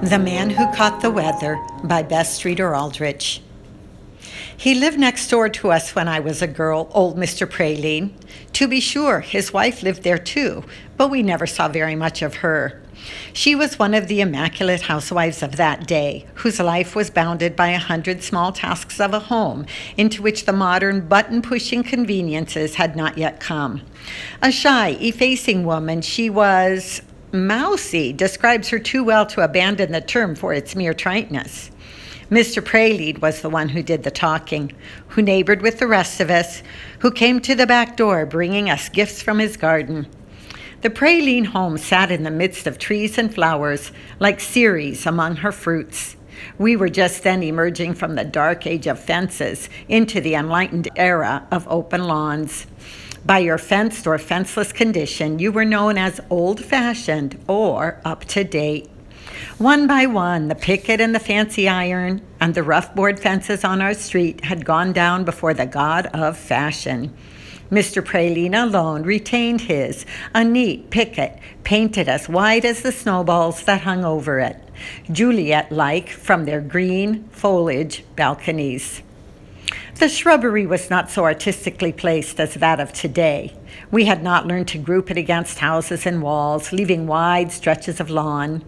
The Man Who Caught the Weather by Bess Streeter Aldrich. He lived next door to us when I was a girl, old Mr. Praline. To be sure, his wife lived there too, but we never saw very much of her. She was one of the immaculate housewives of that day, whose life was bounded by 100 small tasks of a home, into which the modern button-pushing conveniences had not yet come. A shy, effacing woman, she was mousy describes her too well to abandon the term for its mere triteness. Mr. Praline was the one who did the talking, who neighbored with the rest of us, who came to the back door bringing us gifts from his garden. The Praline home sat in the midst of trees and flowers, like Ceres among her fruits. We were just then emerging from the dark age of fences into the enlightened era of open lawns. By your fenced or fenceless condition, you were known as old-fashioned or up-to-date. One by one, the picket and the fancy iron and the rough board fences on our street had gone down before the god of fashion. Mr. Praline alone retained his, a neat picket, painted as white as the snowballs that hung over it, Juliet-like from their green foliage balconies. The shrubbery was not so artistically placed as that of today. We had not learned to group it against houses and walls, leaving wide stretches of lawn.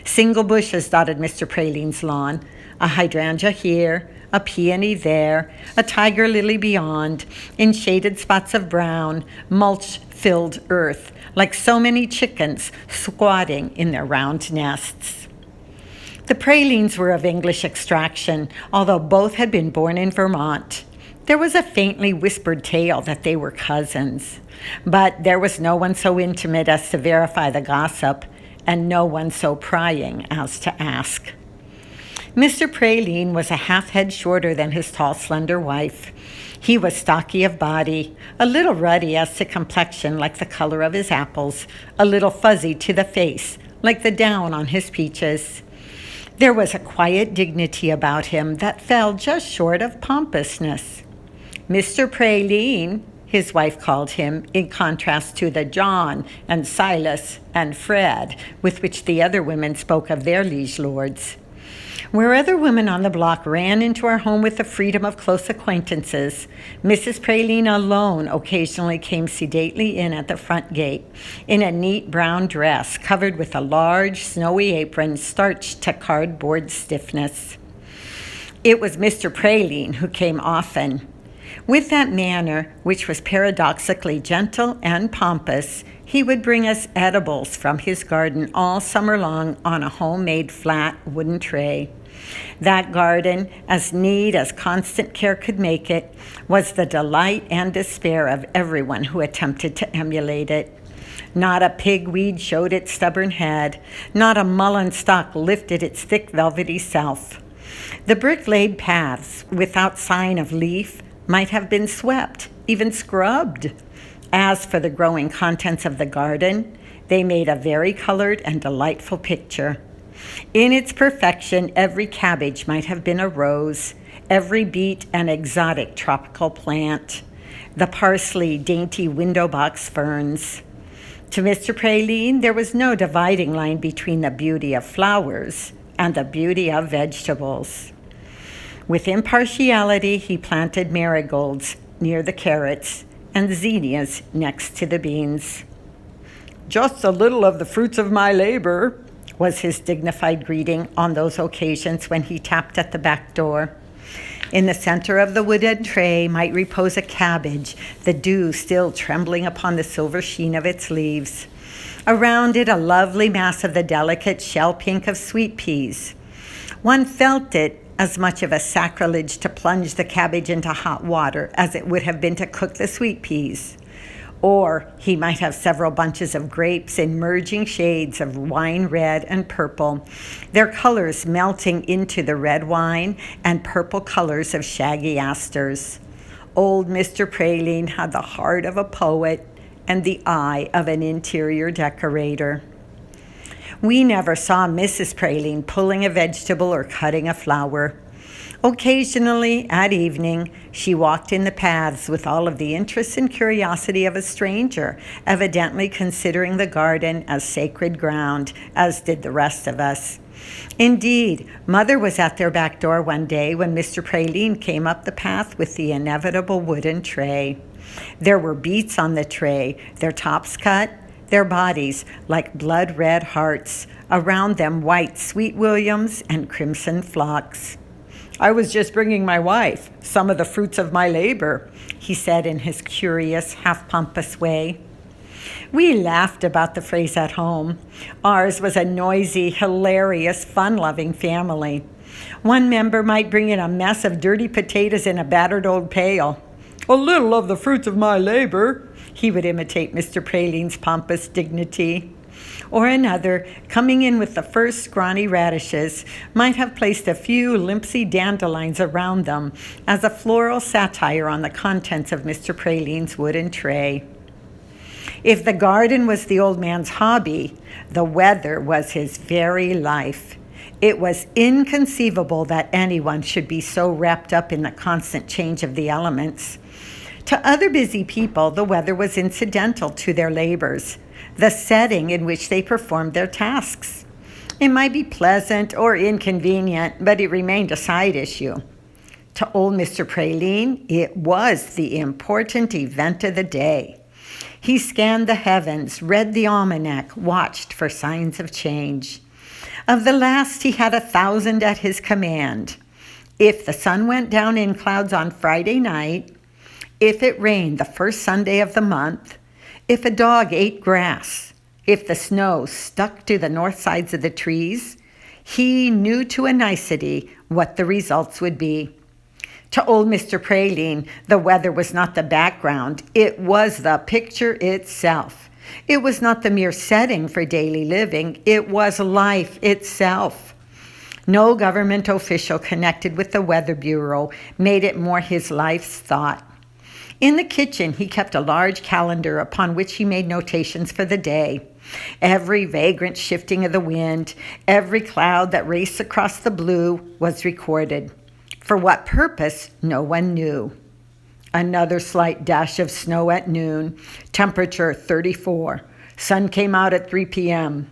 Single bushes dotted Mr. Praline's lawn, a hydrangea here, a peony there, a tiger lily beyond, in shaded spots of brown, mulch-filled earth, like so many chickens squatting in their round nests. The Pralines were of English extraction, although both had been born in Vermont. There was a faintly whispered tale that they were cousins, but there was no one so intimate as to verify the gossip, and no one so prying as to ask. Mr. Praline was a half-head shorter than his tall, slender wife. He was stocky of body, a little ruddy as to complexion like the color of his apples, a little fuzzy to the face like the down on his peaches. There was a quiet dignity about him that fell just short of pompousness. Mr. Praline, his wife called him, in contrast to the John and Silas and Fred with which the other women spoke of their liege lords. Where other women on the block ran into our home with the freedom of close acquaintances, Mrs. Praline alone occasionally came sedately in at the front gate, in a neat brown dress covered with a large snowy apron starched to cardboard stiffness. It was Mr. Praline who came often. With that manner, which was paradoxically gentle and pompous, he would bring us edibles from his garden all summer long on a homemade flat wooden tray. That garden, as neat as constant care could make it, was the delight and despair of everyone who attempted to emulate it. Not a pigweed showed its stubborn head, not a mullein stalk lifted its thick velvety self. The brick-laid paths, without sign of leaf, might have been swept, even scrubbed. As for the growing contents of the garden, they made a vari-colored and delightful picture. In its perfection, every cabbage might have been a rose, every beet an exotic tropical plant, the parsley dainty window box ferns. To Mr. Praline, there was no dividing line between the beauty of flowers and the beauty of vegetables. With impartiality, he planted marigolds near the carrots and zinnias next to the beans. "Just a little of the fruits of my labor," was his dignified greeting on those occasions when he tapped at the back door. In the center of the wooden tray might repose a cabbage, the dew still trembling upon the silver sheen of its leaves. Around it, a lovely mass of the delicate shell pink of sweet peas. One felt it as much of a sacrilege to plunge the cabbage into hot water as it would have been to cook the sweet peas. Or he might have several bunches of grapes in merging shades of wine red and purple, their colors melting into the red wine and purple colors of shaggy asters. Old Mr. Praline had the heart of a poet and the eye of an interior decorator. We never saw Mrs. Praline pulling a vegetable or cutting a flower. Occasionally, at evening, she walked in the paths with all of the interest and curiosity of a stranger, evidently considering the garden as sacred ground, as did the rest of us. Indeed, Mother was at their back door one day when Mr. Praline came up the path with the inevitable wooden tray. There were beets on the tray, their tops cut, their bodies like blood-red hearts, around them white sweet williams and crimson phlox. "I was just bringing my wife some of the fruits of my labor," he said in his curious, half-pompous way. We laughed about the phrase at home. Ours was a noisy, hilarious, fun-loving family. One member might bring in a mess of dirty potatoes in a battered old pail. "A little of the fruits of my labor," he would imitate Mr. Praline's pompous dignity. Or another, coming in with the first scrawny radishes, might have placed a few limpsy dandelions around them as a floral satire on the contents of Mr. Praline's wooden tray. If the garden was the old man's hobby, the weather was his very life. It was inconceivable that anyone should be so wrapped up in the constant change of the elements. To other busy people, the weather was incidental to their labors, the setting in which they performed their tasks. It might be pleasant or inconvenient, but it remained a side issue. To old Mr. Praline, it was the important event of the day. He scanned the heavens, read the almanac, watched for signs of change. Of the last, he had 1,000 at his command. If the sun went down in clouds on Friday night, if it rained the first Sunday of the month, if a dog ate grass, if the snow stuck to the north sides of the trees, he knew to a nicety what the results would be. To old Mr. Praline, the weather was not the background, it was the picture itself. It was not the mere setting for daily living, it was life itself. No government official connected with the Weather Bureau made it more his life's thought. In the kitchen, he kept a large calendar upon which he made notations for the day. Every vagrant shifting of the wind, every cloud that raced across the blue was recorded. For what purpose, no one knew. Another slight dash of snow at noon, temperature 34. Sun came out at 3 p.m.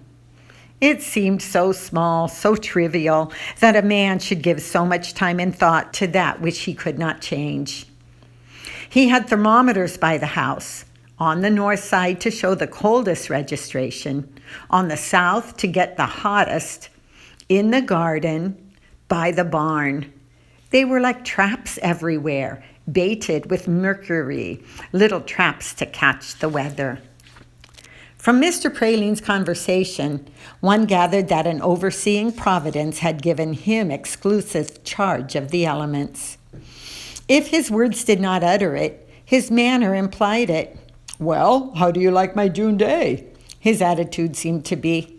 It seemed so small, so trivial, that a man should give so much time and thought to that which he could not change. He had thermometers by the house, on the north side to show the coldest registration, on the south to get the hottest, in the garden, by the barn. They were like traps everywhere, baited with mercury, little traps to catch the weather. From Mr. Praline's conversation, one gathered that an overseeing Providence had given him exclusive charge of the elements. If his words did not utter it, his manner implied it. "Well, how do you like my June day?" his attitude seemed to be.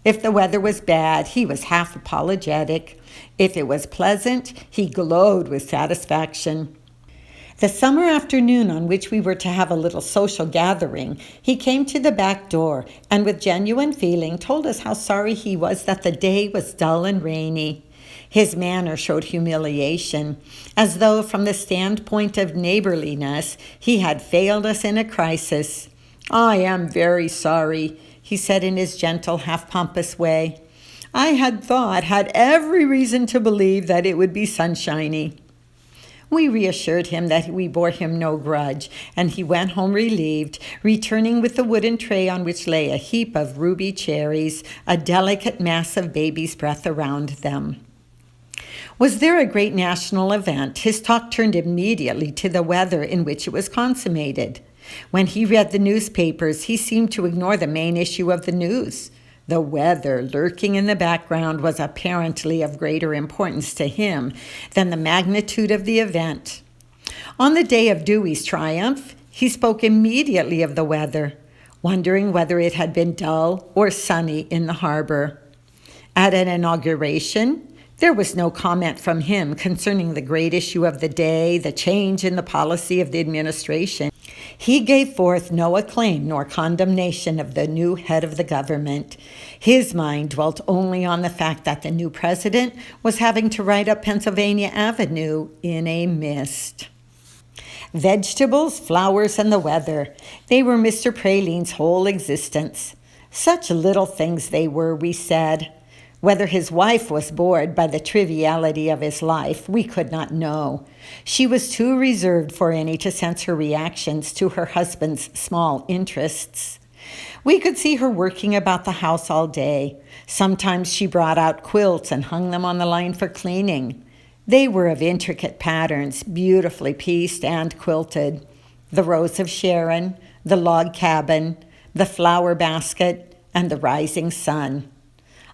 If the weather was bad, he was half apologetic. If it was pleasant, he glowed with satisfaction. The summer afternoon on which we were to have a little social gathering, he came to the back door and with genuine feeling told us how sorry he was that the day was dull and rainy. His manner showed humiliation, as though from the standpoint of neighborliness he had failed us in a crisis. "I am very sorry," he said in his gentle, half-pompous way. "I had every reason to believe that it would be sunshiny." We reassured him that we bore him no grudge, and he went home relieved, returning with the wooden tray on which lay a heap of ruby cherries, a delicate mass of baby's breath around them. Was there a great national event, his talk turned immediately to the weather in which it was consummated. When he read the newspapers, he seemed to ignore the main issue of the news. The weather, lurking in the background, was apparently of greater importance to him than the magnitude of the event. On the day of Dewey's triumph, he spoke immediately of the weather, wondering whether it had been dull or sunny in the harbor. At an inauguration, there was no comment from him concerning the great issue of the day, the change in the policy of the administration. He gave forth no acclaim nor condemnation of the new head of the government. His mind dwelt only on the fact that the new president was having to ride up Pennsylvania Avenue in a mist. Vegetables, flowers, and the weather, they were Mr. Praline's whole existence. Such little things they were, we said. Whether his wife was bored by the triviality of his life, we could not know. She was too reserved for any to sense her reactions to her husband's small interests. We could see her working about the house all day. Sometimes she brought out quilts and hung them on the line for cleaning. They were of intricate patterns, beautifully pieced and quilted. The Rose of Sharon, the log cabin, the flower basket, and the rising sun.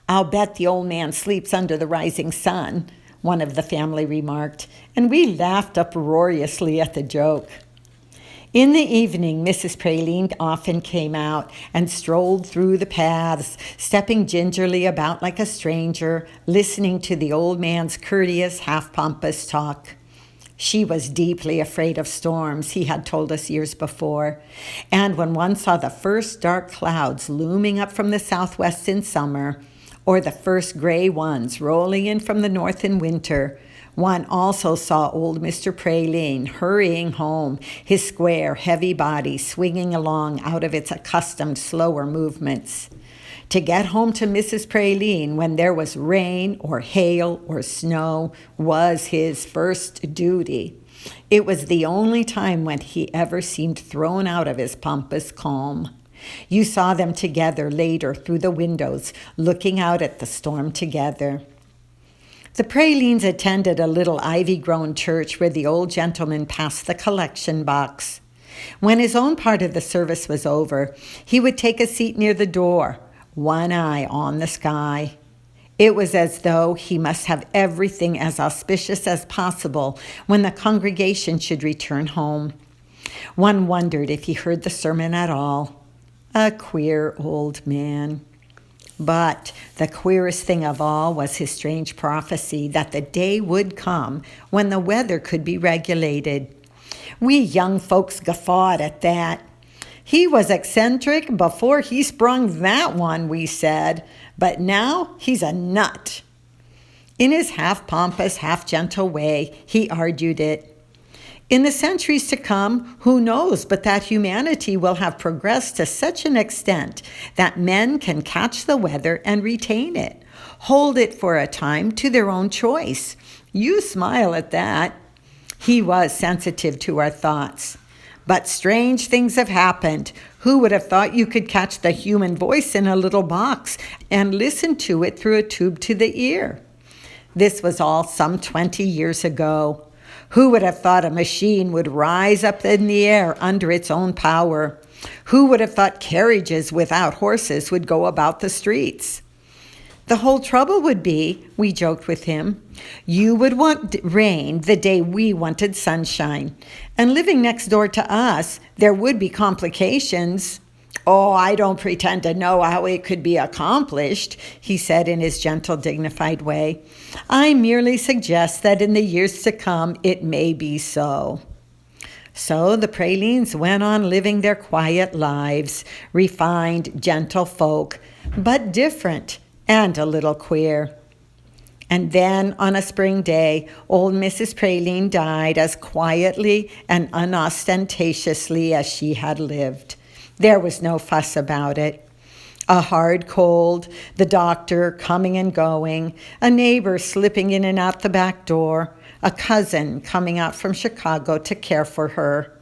"I'll bet the old man sleeps under the rising sun," one of the family remarked, and we laughed uproariously at the joke. In the evening, Mrs. Praline often came out and strolled through the paths, stepping gingerly about like a stranger, listening to the old man's courteous, half-pompous talk. She was deeply afraid of storms, he had told us years before, and when one saw the first dark clouds looming up from the southwest in summer, or the first gray ones rolling in from the north in winter, one also saw old Mr. Praline hurrying home, his square, heavy body swinging along out of its accustomed slower movements. To get home to Mrs. Praline when there was rain or hail or snow was his first duty. It was the only time when he ever seemed thrown out of his pompous calm. You saw them together later through the windows, looking out at the storm together. The Pralines attended a little ivy-grown church where the old gentleman passed the collection box. When his own part of the service was over, he would take a seat near the door, one eye on the sky. It was as though he must have everything as auspicious as possible when the congregation should return home. One wondered if he heard the sermon at all. A queer old man. But the queerest thing of all was his strange prophecy that the day would come when the weather could be regulated. We young folks guffawed at that. He was eccentric before he sprung that one, we said, but now he's a nut. In his half-pompous, half-gentle way, he argued it. In the centuries to come, who knows but that humanity will have progressed to such an extent that men can catch the weather and retain it, hold it for a time to their own choice. You smile at that. He was sensitive to our thoughts. But strange things have happened. Who would have thought you could catch the human voice in a little box and listen to it through a tube to the ear? This was all some 20 years ago. Who would have thought a machine would rise up in the air under its own power? Who would have thought carriages without horses would go about the streets? The whole trouble would be, we joked with him, you would want rain the day we wanted sunshine. And living next door to us, there would be complications. "Oh, I don't pretend to know how it could be accomplished," he said in his gentle, dignified way. "I merely suggest that in the years to come it may be so." So the Pralines went on living their quiet lives, refined, gentle folk, but different and a little queer. And then, on a spring day, old Mrs. Praline died as quietly and unostentatiously as she had lived. There was no fuss about it. A hard cold, the doctor coming and going, a neighbor slipping in and out the back door, a cousin coming out from Chicago to care for her.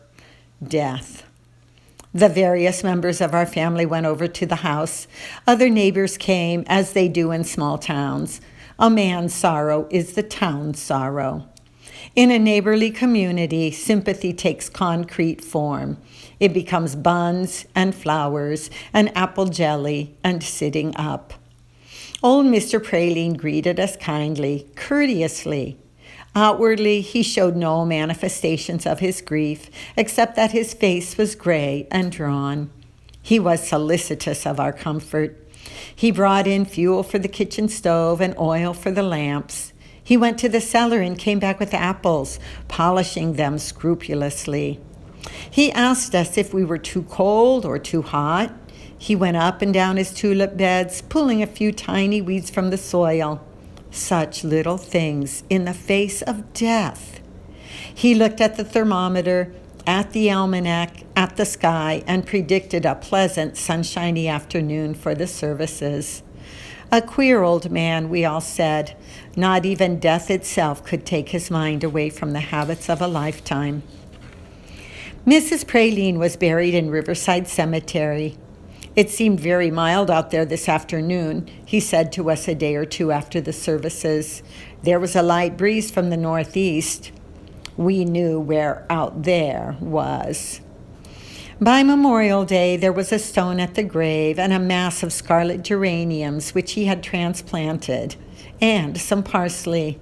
Death. The various members of our family went over to the house. Other neighbors came, as they do in small towns. A man's sorrow is the town's sorrow. In a neighborly community, sympathy takes concrete form. It becomes buns and flowers and apple jelly and sitting up. Old Mr. Praline greeted us kindly, courteously. Outwardly, he showed no manifestations of his grief, except that his face was gray and drawn. He was solicitous of our comfort. He brought in fuel for the kitchen stove and oil for the lamps. He went to the cellar and came back with apples, polishing them scrupulously. He asked us if we were too cold or too hot. He went up and down his tulip beds, pulling a few tiny weeds from the soil. Such little things in the face of death. He looked at the thermometer, at the almanac, at the sky, and predicted a pleasant, sunshiny afternoon for the services. A queer old man, we all said. Not even death itself could take his mind away from the habits of a lifetime. Mrs. Praline was buried in Riverside Cemetery. It seemed very mild out there this afternoon, he said to us a day or two after the services. There was a light breeze from the northeast. We knew where out there was. By Memorial Day, there was a stone at the grave and a mass of scarlet geraniums which he had transplanted, and some parsley.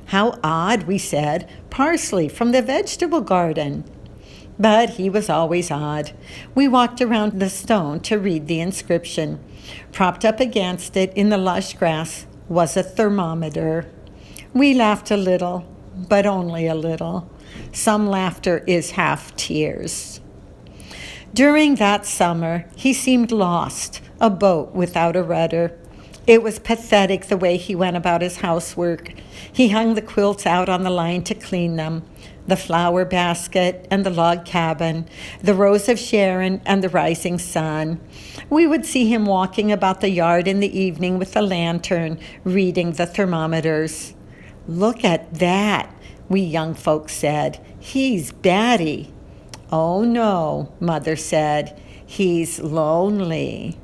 How odd, we said, parsley from the vegetable garden. But he was always odd. We walked around the stone to read the inscription. Propped up against it in the lush grass was a thermometer. We laughed a little, but only a little. Some laughter is half tears. During that summer, he seemed lost, a boat without a rudder. It was pathetic the way he went about his housework. He hung the quilts out on the line to clean them, the flower basket and the log cabin, the rose of Sharon and the rising sun. We would see him walking about the yard in the evening with a lantern, reading the thermometers. Look at that, we young folks said. He's batty. Oh no, Mother said. He's lonely.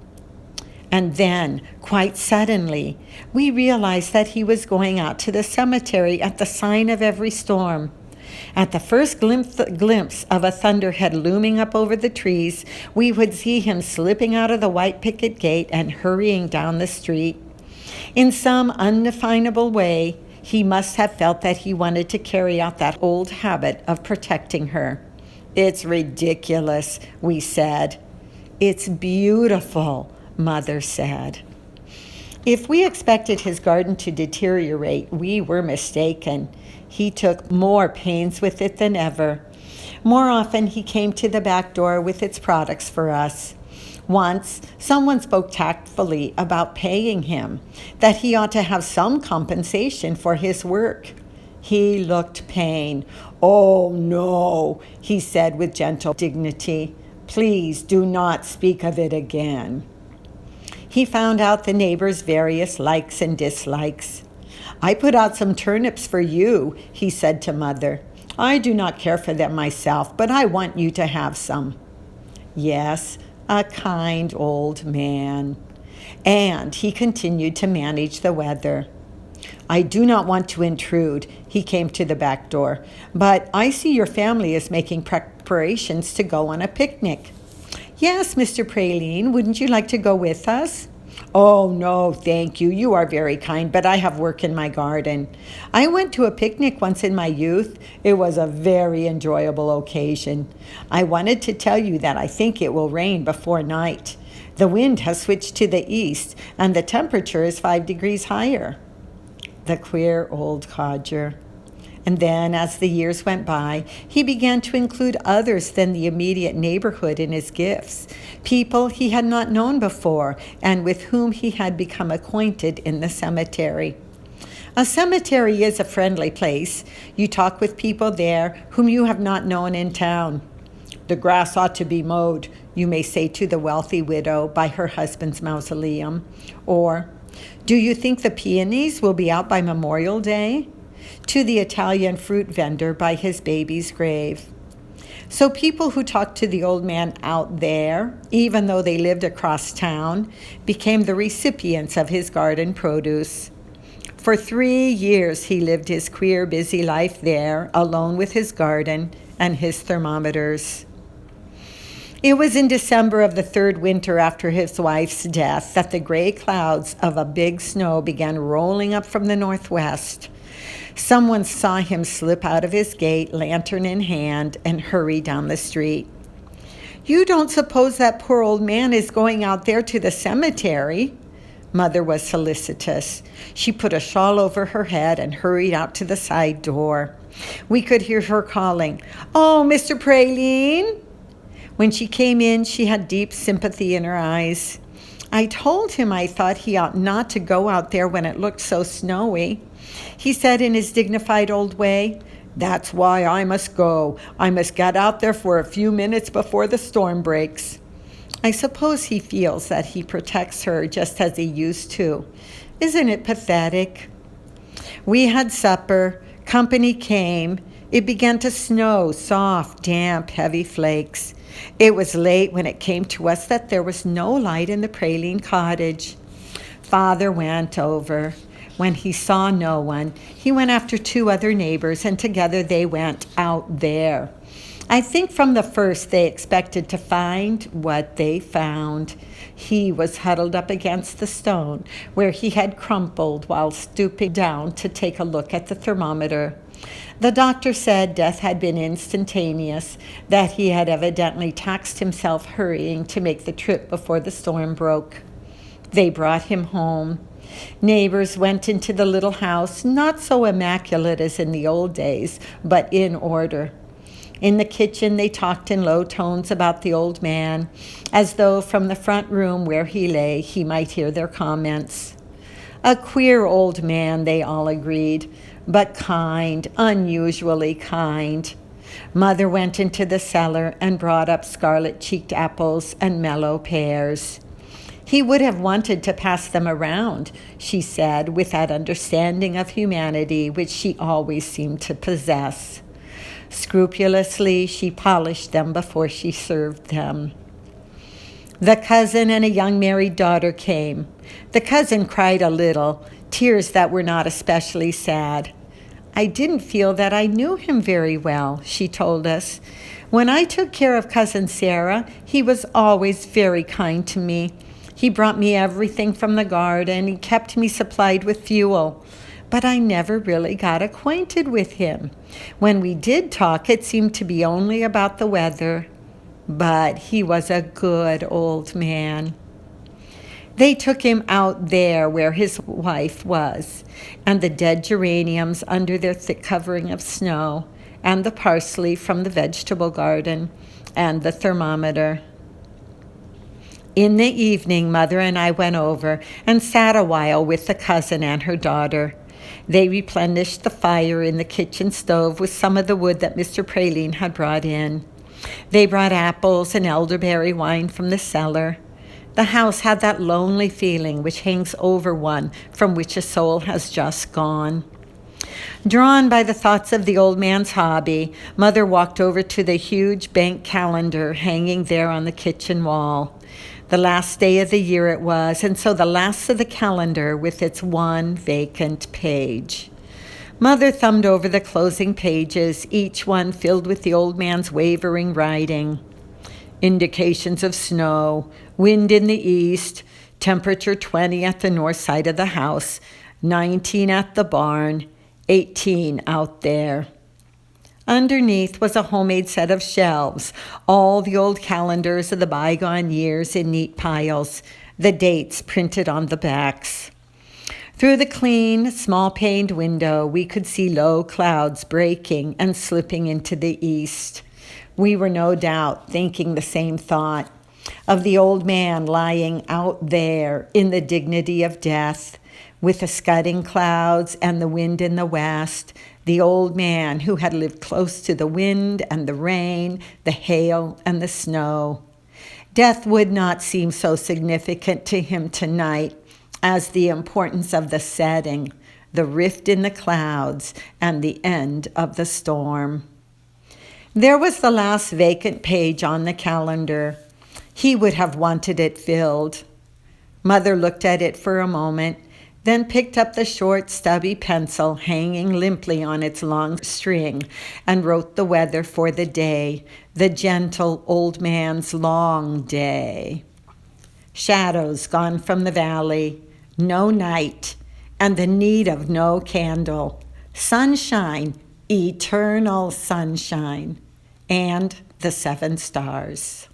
And then, quite suddenly, we realized that he was going out to the cemetery at the sign of every storm. At the first glimpse of a thunderhead looming up over the trees, we would see him slipping out of the white picket gate and hurrying down the street. In some undefinable way, he must have felt that he wanted to carry out that old habit of protecting her. It's ridiculous, we said. It's beautiful, Mother said. If we expected his garden to deteriorate, we were mistaken. He took more pains with it than ever. More often, he came to the back door with its products for us. Once, someone spoke tactfully about paying him, that he ought to have some compensation for his work. He looked pain. Oh, no, he said with gentle dignity. Please do not speak of it again. He found out the neighbors' various likes and dislikes. I put out some turnips for you, he said to Mother. I do not care for them myself, but I want you to have some. Yes, a kind old man. And he continued to manage the weather. I do not want to intrude, he came to the back door, but I see your family is making preparations to go on a picnic. Yes, Mr. Praline, wouldn't you like to go with us? Oh, no, thank you. You are very kind, but I have work in my garden. I went to a picnic once in my youth. It was a very enjoyable occasion. I wanted to tell you that I think it will rain before night. The wind has switched to the east, and the temperature is 5 degrees higher. The queer old codger. And then, as the years went by, he began to include others than the immediate neighborhood in his gifts, people he had not known before and with whom he had become acquainted in the cemetery. A cemetery is a friendly place. You talk with people there whom you have not known in town. The grass ought to be mowed, you may say to the wealthy widow by her husband's mausoleum. Or, do you think the peonies will be out by Memorial Day? To the Italian fruit vendor by his baby's grave. So people who talked to the old man out there, even though they lived across town, became the recipients of his garden produce. For 3 years he lived his queer, busy life there, alone with his garden and his thermometers. It was in December of the 3rd winter after his wife's death that the gray clouds of a big snow began rolling up from the northwest. Someone saw him slip out of his gate, lantern in hand, and hurry down the street. You don't suppose that poor old man is going out there to the cemetery? Mother was solicitous. She put a shawl over her head and hurried out to the side door. We could hear her calling, "Oh, Mr. Praline!" When she came in, she had deep sympathy in her eyes. I told him I thought he ought not to go out there when it looked so snowy. He said in his dignified old way, "That's why I must go. I must get out there for a few minutes before the storm breaks." I suppose he feels that he protects her just as he used to. Isn't it pathetic? We had supper. Company came. It began to snow, soft, damp, heavy flakes. It was late when it came to us that there was no light in the Praline cottage. Father went over. When he saw no one, he went after 2 other neighbors, and together they went out there. I think from the first they expected to find what they found. He was huddled up against the stone where he had crumpled while stooping down to take a look at the thermometer. The doctor said death had been instantaneous, that he had evidently taxed himself hurrying to make the trip before the storm broke. They brought him home. Neighbors went into the little house, not so immaculate as in the old days, but in order. In the kitchen, they talked in low tones about the old man, as though from the front room where he lay, he might hear their comments. A queer old man, they all agreed, but kind, unusually kind. Mother went into the cellar and brought up scarlet-cheeked apples and mellow pears. He would have wanted to pass them around, she said, with that understanding of humanity which she always seemed to possess. Scrupulously, she polished them before she served them. The cousin and a young married daughter came. The cousin cried a little, tears that were not especially sad. I didn't feel that I knew him very well, she told us. When I took care of Cousin Sarah, he was always very kind to me. He brought me everything from the garden. He kept me supplied with fuel. But I never really got acquainted with him. When we did talk, it seemed to be only about the weather. But he was a good old man. They took him out there where his wife was, and the dead geraniums under their thick covering of snow, and the parsley from the vegetable garden, and the thermometer. In the evening, Mother and I went over and sat a while with the cousin and her daughter. They replenished the fire in the kitchen stove with some of the wood that Mr. Praline had brought in. They brought apples and elderberry wine from the cellar. The house had that lonely feeling which hangs over one from which a soul has just gone. Drawn by the thoughts of the old man's hobby, Mother walked over to the huge bank calendar hanging there on the kitchen wall. The last day of the year it was, and so the last of the calendar with its one vacant page. Mother thumbed over the closing pages, each one filled with the old man's wavering writing. Indications of snow, wind in the east, temperature 20 at the north side of the house, 19 at the barn, 18 out there. Underneath was a homemade set of shelves, all the old calendars of the bygone years in neat piles, the dates printed on the backs. Through the clean, small-paned window, we could see low clouds breaking and slipping into the east. We were no doubt thinking the same thought, of the old man lying out there in the dignity of death, with the scudding clouds and the wind in the west, the old man who had lived close to the wind and the rain, the hail and the snow. Death would not seem so significant to him tonight as the importance of the setting, the rift in the clouds, and the end of the storm. There was the last vacant page on the calendar. He would have wanted it filled. Mother looked at it for a moment, then picked up the short, stubby pencil hanging limply on its long string and wrote the weather for the day, the gentle old man's long day. Shadows gone from the valley, no night, and the need of no candle, sunshine, eternal sunshine, and the 7 stars.